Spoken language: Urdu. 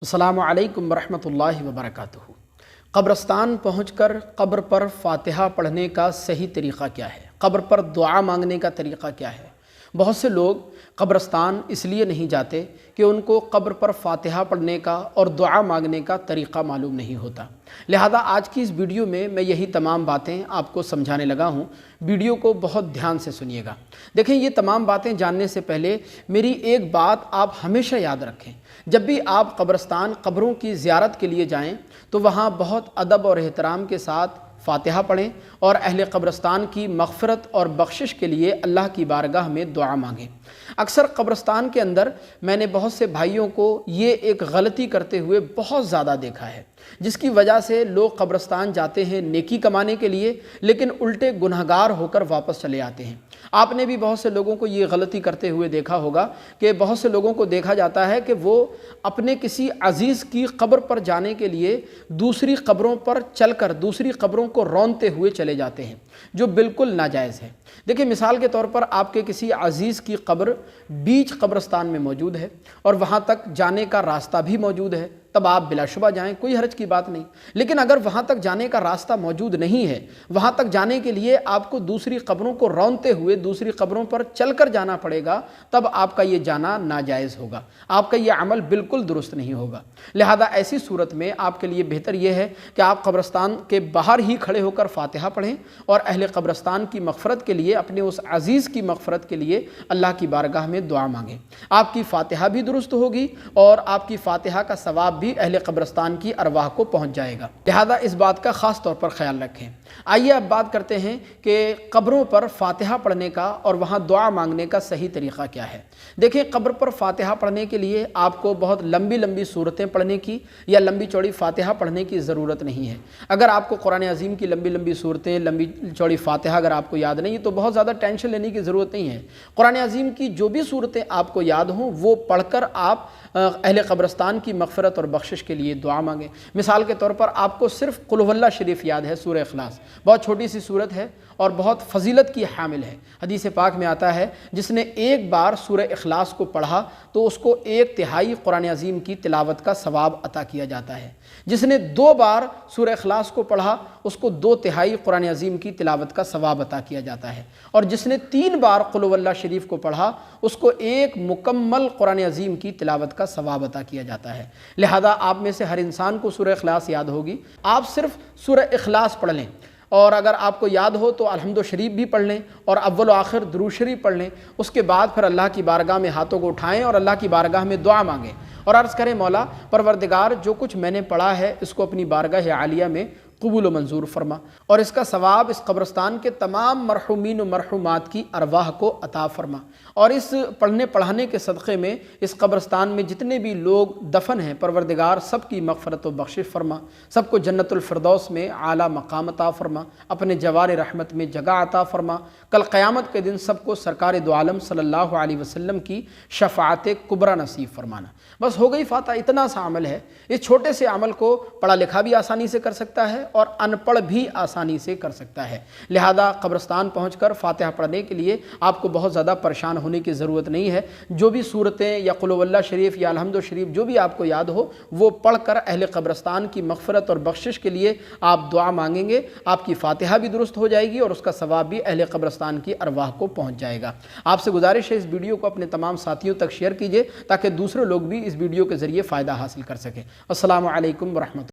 السلام علیکم ورحمۃ اللہ وبرکاتہ۔ قبرستان پہنچ کر قبر پر فاتحہ پڑھنے کا صحیح طریقہ کیا ہے؟ قبر پر دعا مانگنے کا طریقہ کیا ہے؟ بہت سے لوگ قبرستان اس لیے نہیں جاتے کہ ان کو قبر پر فاتحہ پڑھنے کا اور دعا مانگنے کا طریقہ معلوم نہیں ہوتا۔ لہذا آج کی اس ویڈیو میں یہی تمام باتیں آپ کو سمجھانے لگا ہوں۔ ویڈیو کو بہت دھیان سے سنیے گا۔ دیکھیں، یہ تمام باتیں جاننے سے پہلے میری ایک بات آپ ہمیشہ یاد رکھیں۔ جب بھی آپ قبرستان، قبروں کی زیارت کے لیے جائیں تو وہاں بہت ادب اور احترام کے ساتھ فاتحہ پڑھیں اور اہل قبرستان کی مغفرت اور بخشش کے لیے اللہ کی بارگاہ میں دعا مانگیں۔ اکثر قبرستان کے اندر میں نے بہت سے بھائیوں کو یہ ایک غلطی کرتے ہوئے بہت زیادہ دیکھا ہے، جس کی وجہ سے لوگ قبرستان جاتے ہیں نیکی کمانے کے لیے، لیکن الٹے گنہگار ہو کر واپس چلے آتے ہیں۔ آپ نے بھی بہت سے لوگوں کو یہ غلطی کرتے ہوئے دیکھا ہوگا کہ بہت سے لوگوں کو دیکھا جاتا ہے کہ وہ اپنے کسی عزیز کی قبر پر جانے کے لیے دوسری قبروں پر چل کر دوسری قبروں کو رونتے ہوئے چلے جاتے ہیں، جو بالکل ناجائز ہے۔ دیکھیں، مثال کے طور پر آپ کے کسی عزیز کی قبر بیچ قبرستان میں موجود ہے اور وہاں تک جانے کا راستہ بھی موجود ہے، تب آپ بلا شبہ جائیں، کوئی حرج کی بات نہیں۔ لیکن اگر وہاں تک جانے کا راستہ موجود نہیں ہے، وہاں تک جانے کے لیے آپ کو دوسری قبروں کو رونتے ہوئے دوسری قبروں پر چل کر جانا پڑے گا، تب آپ کا یہ جانا ناجائز ہوگا، آپ کا یہ عمل بالکل درست نہیں ہوگا۔ لہذا ایسی صورت میں آپ کے لیے بہتر یہ ہے کہ آپ قبرستان کے باہر ہی کھڑے ہو کر فاتحہ پڑھیں اور اہل قبرستان کی مغفرت کے لیے، اپنے اس عزیز کی مغفرت کے لیے اللہ کی بارگاہ میں دعا مانگیں۔ آپ کی فاتحہ بھی درست ہوگی اور آپ کی فاتحہ کا ثواب بھی اہل قبرستان کی ارواح کو پہنچ جائے گا۔ لہذا اس بات کا خاص طور پر خیال رکھیں۔ آئیے اب بات کرتے ہیں کہ قبروں پر فاتحہ پڑھنے کا اور وہاں دعا مانگنے کا صحیح طریقہ کیا ہے۔ دیکھیں، قبر پر فاتحہ پڑھنے کے لیے آپ کو بہت لمبی لمبی صورتیں پڑھنے کی یا لمبی چوڑی فاتحہ پڑھنے کی ضرورت نہیں ہے۔ اگر آپ کو قرآن عظیم کی لمبی لمبی صورتیں، لمبی چوڑی فاتحہ اگر آپ کو یاد نہیں تو بہت زیادہ ٹینشن لینے کی ضرورت نہیں ہے۔ قرآن عظیم کی جو بھی صورتیں آپ کو یاد ہوں وہ پڑھ کر آپ اہل قبرستان کی مغفرت اور بخشش کے لیے دعا مانگیں۔ مثال کے طور پر آپ کو صرف قل هو اللہ شریف یاد ہے، سورہ اخلاص، بہت چھوٹی سی صورت ہے اور بہت فضیلت کی حامل ہے۔ حدیث پاک میں آتا ہے، جس نے ایک بار سورہ اخلاص کو پڑھا تو اس کو 1/3 قرآن عظیم کی تلاوت کا ثواب عطا کیا جاتا ہے۔ جس نے 2 بار سورہ اخلاص کو پڑھا اس کو 2/3 قرآن عظیم کی تلاوت کا ثواب عطا کیا جاتا ہے، اور جس نے 3 بار قل هو اللہ شریف کو پڑھا اس کو 1 مکمل قرآن عظیم کی تلاوت کا ثواب عطا کیا جاتا ہے۔ لہذا آپ میں سے ہر انسان کو سورہ اخلاص یاد ہوگی، آپ صرف سورہ اخلاص پڑھ لیں، اور اگر آپ کو یاد ہو تو الحمد شریف بھی پڑھ لیں اور اول و آخر درود شریف پڑھ لیں۔ اس کے بعد پھر اللہ کی بارگاہ میں ہاتھوں کو اٹھائیں اور اللہ کی بارگاہ میں دعا مانگیں اور عرض کریں، مولا پروردگار، جو کچھ میں نے پڑھا ہے اس کو اپنی بارگاہ عالیہ میں قبول و منظور فرما، اور اس کا ثواب اس قبرستان کے تمام مرحومین و مرحومات کی ارواح کو عطا فرما، اور اس پڑھنے پڑھانے کے صدقے میں اس قبرستان میں جتنے بھی لوگ دفن ہیں پروردگار سب کی مغفرت و بخشش فرما، سب کو جنت الفردوس میں اعلیٰ مقام عطا فرما، اپنے جوار رحمت میں جگہ عطا فرما۔ کل قیامت کے دن سب کو سرکار دو عالم صلی اللہ علیہ وسلم کی شفاعت کبریٰ نصیب فرمانا۔ بس ہو گئی فاتحہ، اتنا سا عمل ہے۔ اس چھوٹے سے عمل کو پڑھا لکھا بھی آسانی سے کر سکتا ہے اور ان پڑھ بھی آسانی سے کر سکتا ہے۔ لہذا قبرستان پہنچ کر فاتحہ پڑھنے کے لیے آپ کو بہت زیادہ پریشان ہونے کی ضرورت نہیں ہے۔ جو بھی صورتیں یا قل هو اللہ شریف یا الحمد شریف جو بھی آپ کو یاد ہو وہ پڑھ کر اہل قبرستان کی مغفرت اور بخشش کے لیے آپ دعا مانگیں گے، آپ کی فاتحہ بھی درست ہو جائے گی اور اس کا ثواب بھی اہل قبرستان کی ارواح کو پہنچ جائے گا۔ آپ سے گزارش ہے، اس ویڈیو کو اپنے تمام ساتھیوں تک شیئر کیجیے تاکہ دوسرے لوگ بھی اس ویڈیو کے ذریعے فائدہ حاصل کر سکیں۔ السلام علیکم ورحمۃ اللہ۔